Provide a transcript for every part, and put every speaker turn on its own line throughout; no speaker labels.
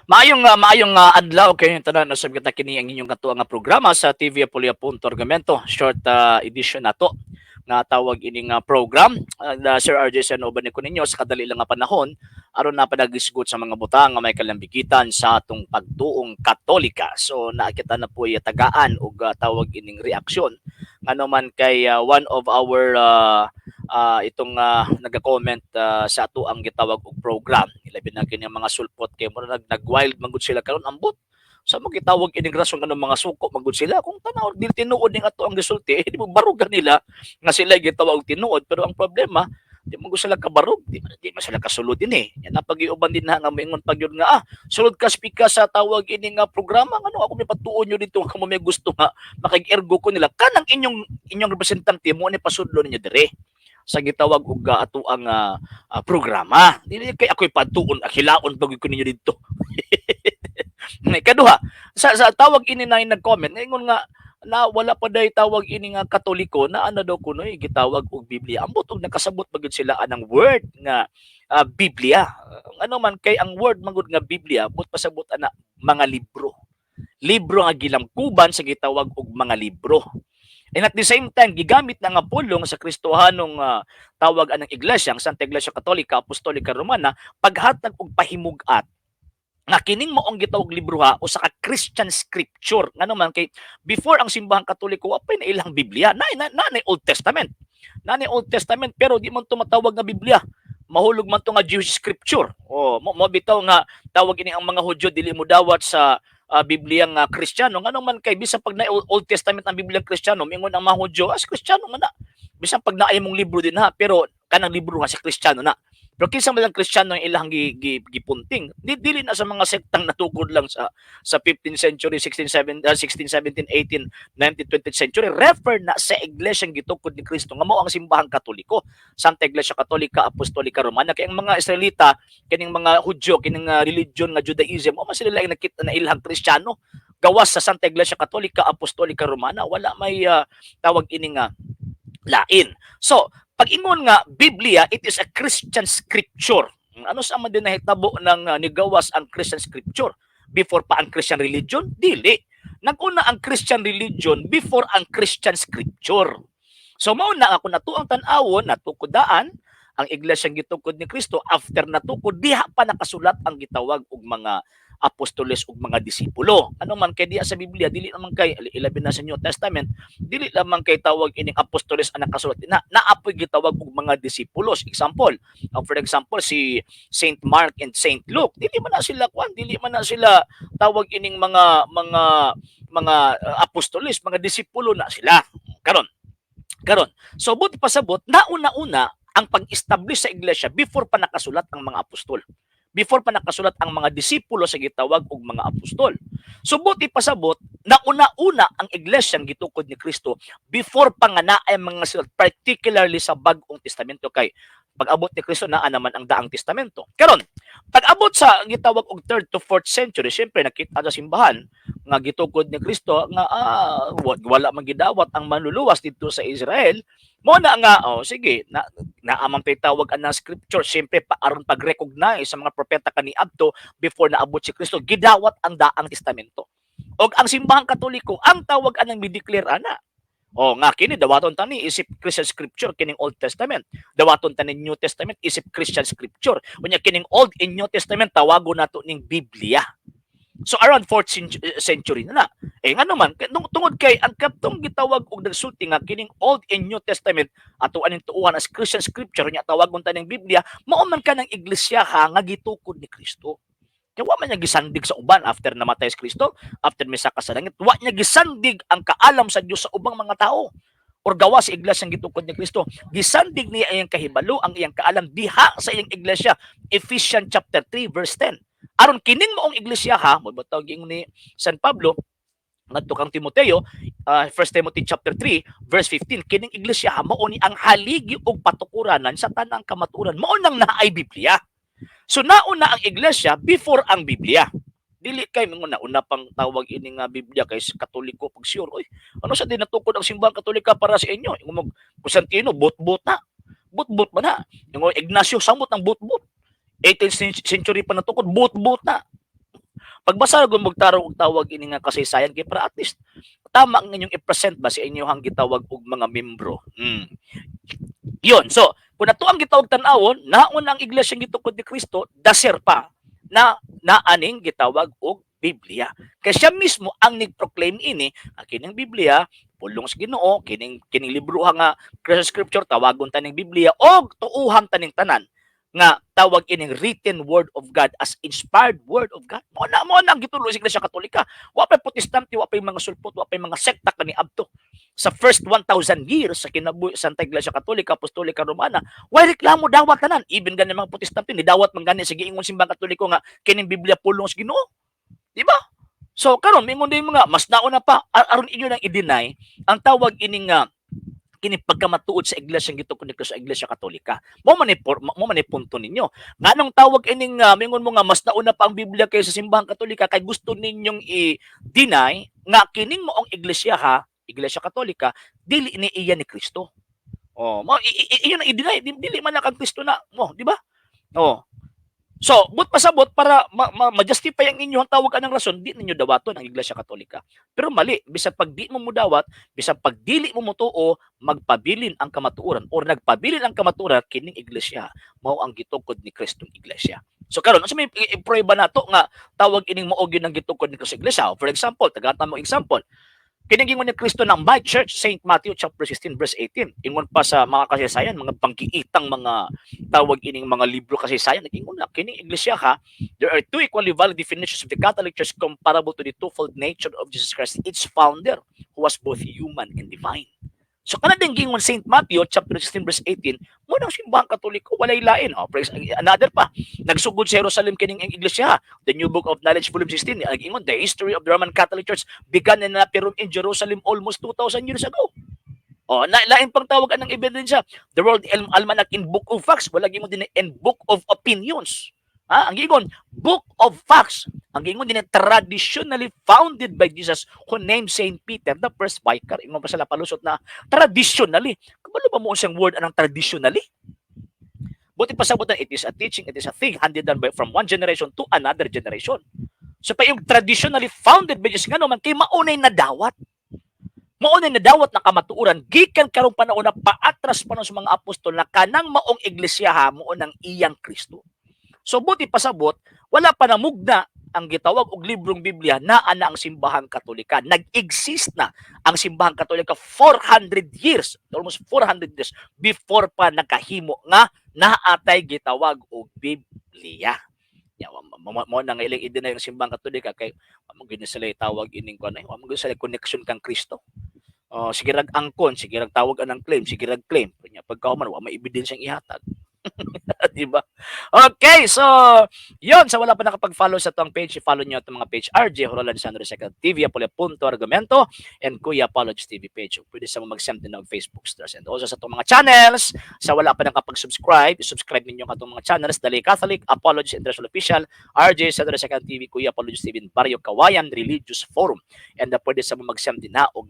Maayong adlaw kayo tanan usab kita kini ang inyong katuang nga programa sa TV Apolia Punto Argumento short edition nato nga tawag ini nga program. Sir RJ Sanoban ko ninyo sa kadali lang nga panahon aron na panagisgot sa mga butang nga may kalambigitan sa atong pagtuong Katolika. So nakita na po tagaan og tawag ining reaksyon ngano man kay one of our itong naga-comment sa ato ang gitawag og program. Ilabi na kini mga sulpot kay mo nag-wild magud sila karon ambot. Sa mo gitawag ining rason kanang mga suko magud sila kung tanaw dili tinuod ning ato ang resulti di mo barugan nila nga sila gitawag og tinuod pero ang problema di mo sila kabarog di man sila kasulod din yan ang pag-iuban din na nga moingon pagyud nga sulod ka speaker sa tawag ini nga programa ngano ako may patuon nyo dito kamo may gusto nga makig-ergo ko nila kanang inyong representante mo ni pasudlo ninyo dire sa gitawag og ato ang programa. Dili kay ako'y patuon hilaon pag ko ninyo dito. Kaduha, sa tawag ini na nag-comment, ngayon nga na wala pa day tawag ini nga Katoliko na ano daw kuno gitawag og Biblia. Ambot og nakasabot pagud sila anang word nga Biblia. Ano man kay ang word magud nga Biblia, but pasabot ana mga libro. Libro nga gilamkuban sa gitawag og mga libro. And at the same time, gigamit na nga pulong sa Kristohanong tawag anang iglesia, ang Santa Iglesia Katolika, Apostolika Romana, paghatag og pahimugat nga kining maong gitawag libro ha o sa Christian scripture ngano man kay before ang simbahang Katoliko apay na ilang Biblia na Old Testament Old Testament pero di man tumatawag nga Biblia mahulog man to nga Jewish scripture o mo bitaw nga tawag ini ang mga Hudyo dili mo dawat sa Biblia nga Kristiyano ngano man kay bisan pag na Old Testament ang Biblia Kristiyano mingon ang mga Hudyo as Kristiyano man na bisan pag naay mong libro din ha pero kanang libro nga si Kristiyano na pero kinsa man lang Kristiyano ang ilang gipunting dili na sa mga sektang natukod lang sa 15th century 16 17 18 19th 20th century refer na sa iglesyang gitukod ni Kristo nga mao ang simbahang Katoliko Santa Iglesia Katolika Apostolika Romana kay ang mga Israelita kining mga Hudyo kining religion nga Judaism o mas sila lang nakita na ilang Kristiyano gawas sa Santa Iglesia Katolika Apostolika Romana wala may tawag ini nga lain so pag-ingon nga Biblia, it is a Christian scripture. Ano sa man din nahitabo ng nigawas ang Christian scripture? Before pa ang Christian religion? Dili. Naguna ang Christian religion before ang Christian scripture. So mauna ako natuang tan-awon, natukudaan, ang iglesyang gitukod ni Kristo after natukod diha pa nakasulat ang gitawag og mga apostoles ug mga disipulo. Ano man kay diha sa Biblia dili naman kay ilabi na sa New Testament dili lamang kay tawag ining apostoles ang nakasulat naapoy gitawag og mga disipulos. Example, for example si Saint Mark and Saint Luke dili man na sila tawag ining mga apostoles, mga disipulo na sila. Karon. So buti pasabot nauna-una ang pag-establish sa iglesia before pa nakasulat ang mga apostol. Before pa nakasulat ang mga disipulo sa gitawag og mga apostol. So buti pasabot nauna-una ang iglesyang gitukod ni Kristo before pa nga naay mga sulat particularly sa Bagong Testamento kay pag-abot ni Kristo naa naman ang Daang Testamento. Karon, pag-abot sa gitawag og 3rd to 4th century, syempre nakita sa simbahan nga gitukod ni Kristo nga wala man gidawat ang manluluwas dito sa Israel. Mo na nga sige naamang tawag ang scripture syempre aron pag-recognize sa mga propeta kaniadto before naabot si Kristo gidawat ang Daang Testamento. Og ang simbahang Katoliko ang tawag anang mi-declare ana nga kini dawaton tani isip Christian scripture kining Old Testament. Dawaton tani New Testament isip Christian scripture. Unya kining Old and New Testament tawagon nato ning Biblia. So around 4th century na. Ngano man tungod kay ang katong gitawag og nagsulti nga kining Old and New Testament ato aning tuuhan as Christian scripture nya tawagon taning Biblia mao man kanang iglesia nga gitukod ni Kristo. Kaya wa man niya gisandig sa uban after namatay si Kristo, after misaka sa langit, wa niya gisandig ang kaalam sa Dios sa ubang mga tao. Or gawa sa iglesyang gitukod ni Kristo, gisandig niya iyang kahibalo, ang iyang kaalam diha sa iyang iglesia. Ephesians chapter 3 verse 10. Aron kining maong iglesia mabataw giingon ni San Pablo ngadto kang Timoteo, 1 Timothy chapter 3 verse 15, kining iglesia mao ni ang haligi og patukuranan sa tanang kamatuoran, mao nang naay Biblia. So nauna ang iglesia before ang Biblia. Dili kay mga nauna pang tawag ini nga Biblia kay Katoliko pag sure. Oy, ano sa dinatukod ang simbahang Katolika para sa inyo? Yung Constantino bot-bot na. Bot-bot man na. Yung Ignacio samot ng bot-bot. 18th century pa natukod bot-bot na. Pagbasa gud magtarong og tawag ini nga kasaysayan kay para at least tama ang inyong i-present ba sa inyong gitawag og mga membro. Yun. So, kung nato ang gitawag tan-awon, naon ang iglesia gitukod ni Kristo, daser pa na naaning gitawag og Biblia. Kaya siya mismo ang nag-proclaim ini, kining Biblia, pulong sa Ginoo, kining libro nga scripture tawagon taning Biblia og tuuhang taning tanan nga tawag ining written word of God as inspired word of God. Mo na ang gitulo sa Iglesia Katolika. Wa pay protestante, wa pay mga sulpot, wa pay mga sekta kani abto. Sa first 1,000 years sa kinabuhi Santa Iglesia Katolika, Apostolika, Romana, way reklamo dawat tanan. Even gani mga protestante ni dawat man gani sa giingon simbang Katoliko nga kining Biblia pulong sa Ginoo. Di ba? So karon mingon din mga mas nauna pa aron inyo nang i-deny ang tawag ining kini pagkamatuod sa iglesia gitukod nito sa Iglesia Katolika. Mo man ni punto ninyo. Nganong tawag ining mingon mo nga mas nauna pa ang Biblia kaysa sa simbahang Katolika kay gusto ninyong i-deny nga kining moong iglesia Iglesia Katolika dili ni iya ni Kristo. Oh, mo iyon ang i-deny dili man na kang Kristo na mo, di ba? Oh. So, but pasabot para ma-justify ang inyong tawag anang rason, di ninyo dawaton ang Iglesia Katolika. Pero mali, bisan pag di mo mudawat, bisan pag dili mo mutuo, magpabilin ang kamatuoran or nagpabilin ang kamatuoran kining iglesia, mao ang gitukod ni Kristong iglesia. So karon unsa may i-prueba nato nga tawag ining mao gyud ang gitukod ni Kristong iglesia? For example, tagata mo example, kiningingon ni Kristo ng My Church, St. Matthew chapter 16 verse 18. Ingon pa sa mga kasaysayan, mga pangkiitang mga tawag ining mga libro kasaysayan, nagingon na kining iglesia there are two equally valid definitions of the Catholic Church comparable to the twofold nature of Jesus Christ, its founder, who was both human and divine. So kana din gingon St. Matthew chapter 16 verse 18, mo nang simbahang Katoliko walay lain. Another pa, nagsugod sa Jerusalem kining iglesia, the New Book of Knowledge volume 16, gingon the history of the Roman Catholic Church began in in Jerusalem almost 2,000 years ago. Lain pang tawagan ng ebidensya. The World Almanac in Book of Facts, wala gingon din in Book of Opinions. Ang gingon Book of Facts. Ang gingon din traditionally founded by Jesus who named Saint Peter the first vicar. Ingon pa sila palusot na traditionally. Kabalo ba mo siyang word anang traditionally? Buti pasabutan, it is a teaching, it is a thing handed down from one generation to another generation. So pa yung traditionally founded by Jesus nga naman kay maunay na dawat. Maunay na dawat na kamatuuran gikan karong panahon na paatras pa sa mga apostol na kanang maong iglesia mo nang iyang Kristo. So buti pasabot, wala pa namugna ang gitawag og librong Biblia na ana ang simbahang Katolika. Nag-exist na ang simbahang Katolika 400 years, almost 400 years before pa nakahimo nga naatay gitawag og Biblia. Mo nang ilang i-deny yung simbahang Katolika kay mo gini sila tawag ining kuno, mo gini sila connection kang Kristo. Sige rag angkon, sige rag tawag anang claim, sige rag claim. Pagkauman wa may ebidensyang ihatag. Diba? Okay, so yun, sa wala pa nakapag-follow sa itong page, i-follow nyo itong mga page RJ Horolan Sandro Second TV, Apollo.Argumento, and Kuya Apollos TV page. Pwede sa mag-send din ng Facebook stars. And also sa itong mga channels, sa wala pa nakapag-subscribe, subscribe ninyo itong mga channels, Dali Catholic, Apollos International Official, RJ Sandro Second TV, Kuya Apollos TV, Barrio Kawayan Religious Forum. And pwede sa mag-send din na o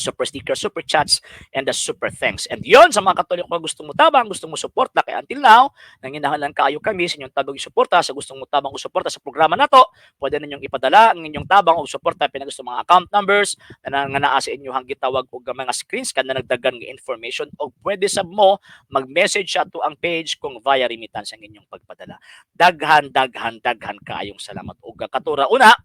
super sticker, super chats, and the super thanks. And yon sa mga Katoliko kung gusto mo tabang, gusto mo suporta, kay until now, nanginahalan kayo kami sa inyong tabang suporta, sa gustong mo tabang o suporta sa programa na to, pwede ninyong ipadala ang inyong tabang o suporta, pinagusto mga account numbers, na naa sa inyo hang gitawag o mga screens, ka na nagdagan ng information, o pwede sa mo, mag-message siya to ang page kung via remittance ang inyong pagpadala. Daghan kaayong salamat. O katura una,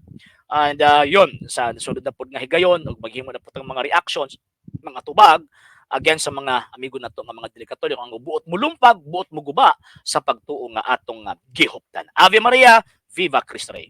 and yun, sa sunod na po nga higayon, o maghimo na po itong mga reactions, mga tubag, again sa mga amigo na to, mga delikatorio, ang buot mulumpag, buot muguba, sa pagtuo nga atong gihuptan. Ave Maria, Viva Cristo Rey.